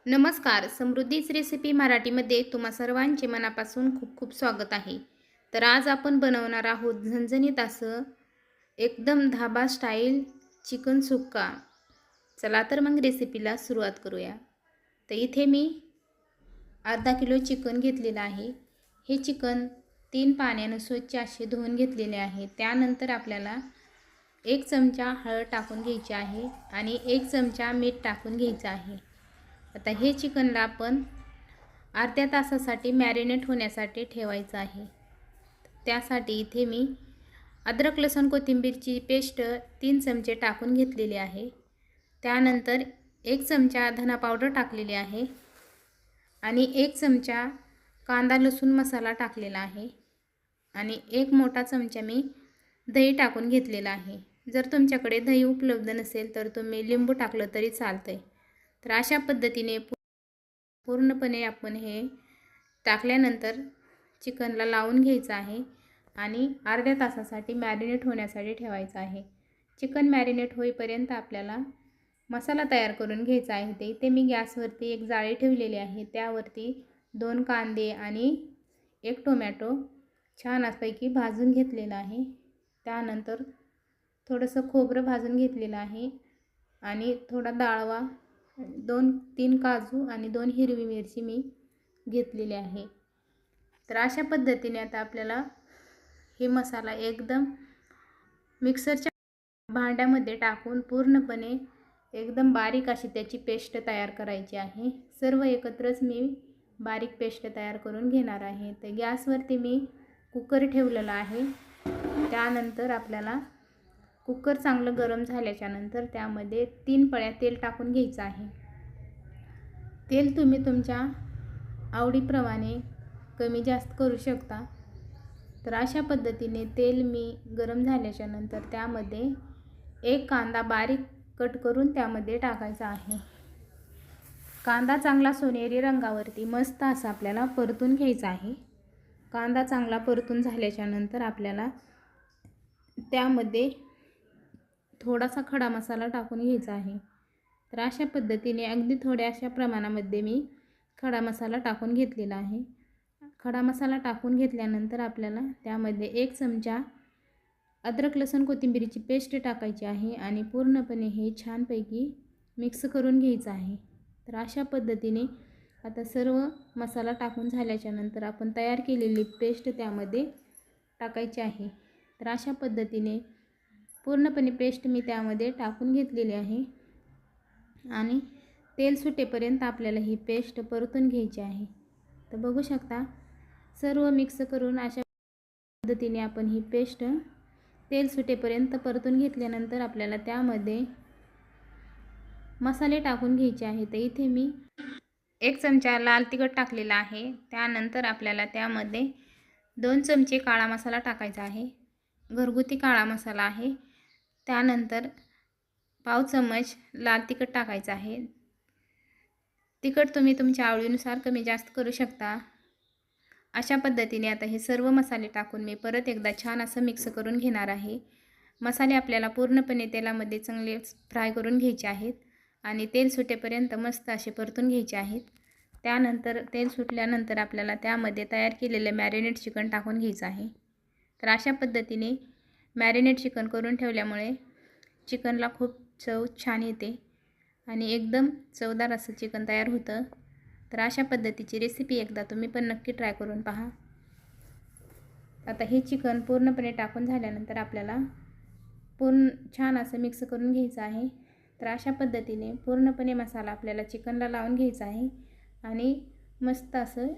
नमस्कार. समृद्धीच रेसिपी मराठीमध्ये तुम्हा सर्वांचे मनापासून खूप खूप स्वागत आहे. तर आज आपण बनवणार आहोत झणझणीत असं एकदम धाबा स्टाईल चिकन सुक्का. चला तर मग रेसिपीला सुरुवात करूया. तर इथे मी अर्धा किलो चिकन घेतलेलं आहे. हे चिकन 3 पाण्यानं स्वच्छ असे धुवून घेतलेले आहे. त्यानंतर आपल्याला 1 चमचा हळद टाकून घ्यायची आहे आणि 1 चमचा मीठ टाकून घ्यायचं आहे. आता हे चिकनला आपण अर्ध्या तासासाठी मॅरिनेट होण्यासाठी ठेवायचं आहे. त्यासाठी इथे मी अद्रक लसूण कोथिंबीरची पेस्ट 3 चमचे टाकून घेतलेली आहे. त्यानंतर 1 चमचा धना पावडर टाकलेली आहे आणि 1 चमचा कांदा लसूण मसाला टाकलेला आहे आणि 1 मोठा चमचा मी दही टाकून घेतलेला आहे. जर तुमच्याकडे दही उपलब्ध नसेल तर तुम्ही लिंबू टाकलं तरी चालतंय. तर अशा पद्धतीने पूर्णपणे आपण हे टाकल्यानंतर चिकनला लावून घ्यायचं आहे आणि अर्ध्या तासासाठी मॅरिनेट होण्यासाठी ठेवायचं आहे. चिकन मॅरिनेट होईपर्यंत आपल्याला मसाला तयार करून घ्यायचा आहे. इथे मी गॅसवरती एक जाळी ठेवलेली आहे. त्यावरती 2 कांदे आणि 1 टोमॅटो छानपैकी भाजून घेतलेला आहे. त्यानंतर थोडंसं खोबरं भाजून घेतलेलं आहे आणि थोडा डाळवा, 2-3 काजू आणि 2 हिरवी मिरची मी घेतलेली आहे. तर अशा पद्धतीने आता आपल्याला हे मसाला एकदम मिक्सरच्या भांड्यामध्ये टाकून पूर्णपणे एकदम बारीक अशी त्याची पेस्ट तयार करायची आहे. सर्व एकत्रच मी बारीक पेस्ट तयार करून घेणार आहे. तर गॅसवरती मी कुकर ठेवलेला आहे. त्यानंतर आपल्याला कुकर चांगलं गरम झाल्याच्यानंतर त्यामध्ये 3 पळ्या तेल टाकून घ्यायचं आहे. तेल तुम्ही तुमच्या आवडीप्रमाणे कमी जास्त करू शकता. तर अशा पद्धतीने तेल मी गरम झाल्याच्यानंतर त्यामध्ये 1 कांदा बारीक कट करून त्यामध्ये टाकायचा आहे. कांदा चांगला सोनेरी रंगावरती मस्त असा आपल्याला परतून घ्यायचा आहे. कांदा चांगला परतून झाल्याच्यानंतर आपल्याला त्यामध्ये थोडासा खडा मसाला टाकून घ्यायचा आहे. तर अशा पद्धतीने अगदी थोड्याशा प्रमाणामध्ये मी खडा मसाला टाकून घेतलेला आहे. खडा मसाला टाकून घेतल्यानंतर आपल्याला त्यामध्ये 1 चमचा अद्रक लसूण कोथिंबीरची पेस्ट टाकायची आहे आणि पूर्णपणे हे छानपैकी मिक्स करून घ्यायचं आहे. तर अशा पद्धतीने आता सर्व मसाला टाकून झाल्याच्यानंतर आपण तयार केलेली पेस्ट त्यामध्ये टाकायची आहे. तर अशा पद्धतीने पूर्णपणे पेस्ट मी त्यामध्ये टाकून घेतलेली आहे आणि तेल सुटेपर्यंत आपल्याला ही पेस्ट परतून घ्यायची आहे. तर बघू शकता सर्व मिक्स करून अशा पद्धतीने आपण ही पेस्ट तेल सुटेपर्यंत परतून घेतल्यानंतर आपल्याला त्यामध्ये मसाले टाकून घ्यायचे आहे. तर इथे मी 1 चमचा लाल तिखट टाकलेला आहे. त्यानंतर आपल्याला त्यामध्ये 2 चमचे काळा मसाला टाकायचा आहे. घरगुती काळा मसाला आहे. त्यानंतर पाव चम्मच लाल तिखट टाकायचं आहे. तिखट तुम्ही तुमच्या आवडीनुसार कमी जास्त करू शकता. अशा पद्धतीने आता हे सर्व मसाले टाकून मी परत एकदा छान असं मिक्स करून घेणार आहे. मसाले आपल्याला पूर्णपणे तेलामध्ये चांगले फ्राय करून घ्यायचे आहेत आणि तेल सुटेपर्यंत मस्त असे परतून घ्यायचे आहेत. त्यानंतर तेल सुटल्यानंतर आपल्याला त्यामध्ये तयार केलेले मॅरिनेट चिकन टाकून घ्यायचं आहे. तर अशा पद्धतीने मॅरिनेट चिकन करून ठेवल्यामुळे चिकनला खूप चव छान येते आणि एकदम चवदार असं चिकन तयार होतं. तर अशा पद्धतीची रेसिपी एकदा तुम्ही पण नक्की ट्राय करून पहा. आता हे चिकन पूर्णपणे टाकून झाल्यानंतर आपल्याला छान असं मिक्स करून घ्यायचं आहे. तर अशा पद्धतीने पूर्णपणे मसाला आपल्याला चिकनला लावून घ्यायचा आहे आणि मस्त असं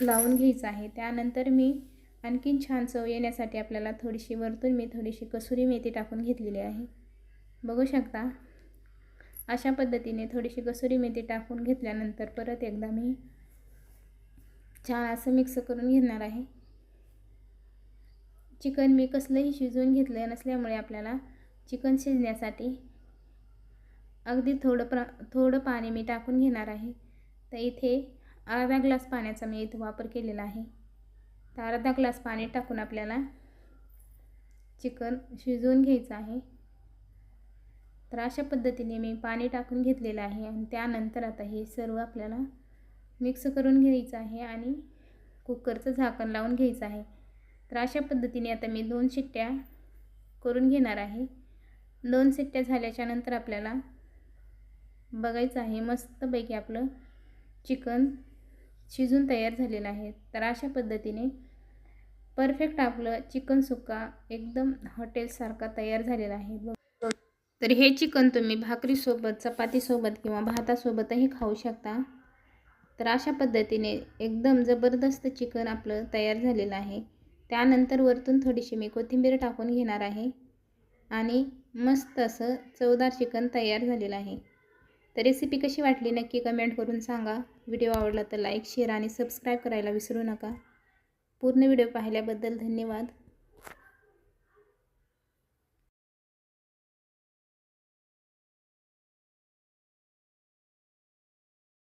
लावून घ्यायचं आहे. त्यानंतर मी आणखीन छान चव येण्यासाठी आपल्याला थोडीशी कसुरी मेथी टाकून घेतलेली आहे. बघू शकता अशा पद्धतीने थोडीशी कसुरी मेथी टाकून घेतल्यानंतर परत एकदा मी छान असं मिक्स करून घेणार आहे. चिकन मी कसलंही शिजवून घेतलं नसल्यामुळे आपल्याला चिकन शिजण्यासाठी अगदी थोडं पाणी मी टाकून घेणार आहे. तर इथे अर्धा ग्लास पाण्याचा मी इथे वापर केलेला आहे. तर अर्धा ग्लास पाणी टाकून आपल्याला चिकन शिजवून घ्यायचं आहे. तर अशा पद्धतीने मी पाणी टाकून घेतलेलं आहे आणि त्यानंतर आता हे सर्व आपल्याला मिक्स करून घ्यायचं आहे आणि कुकरचं झाकण लावून घ्यायचं आहे। तर अशा पद्धतीने आता मी 2 शिट्ट्या करून घेणार आहे। 2 शिट्ट्या झाल्याच्या नंतर आपल्याला बघायचं आहे मस्तपैकी आपलं चिकन शिजून तयार झालेलं आहे। तर अशा पद्धतीने परफेक्ट आपलं चिकन सुक्का एकदम हॉटेलसारखा तयार झालेला आहे। तर हे चिकन तुम्ही भाकरीसोबत, चपातीसोबत किंवा भातासोबतही खाऊ शकता। तर अशा पद्धतीने एकदम जबरदस्त चिकन आपलं तयार झालेलं आहे। त्यानंतर वरतून थोडीशी मी कोथिंबीर टाकून घेणार आहे आणि मस्त असं चवदार चिकन तयार झालेलं आहे। तर रेसिपी कशी वाटली नक्की कमेंट करून सांगा। व्हिडिओ आवडला तर लाईक, शेअर आणि सबस्क्राईब करायला विसरू नका। पूर्ण व्हिडिओ पाहिल्याबद्दल धन्यवाद।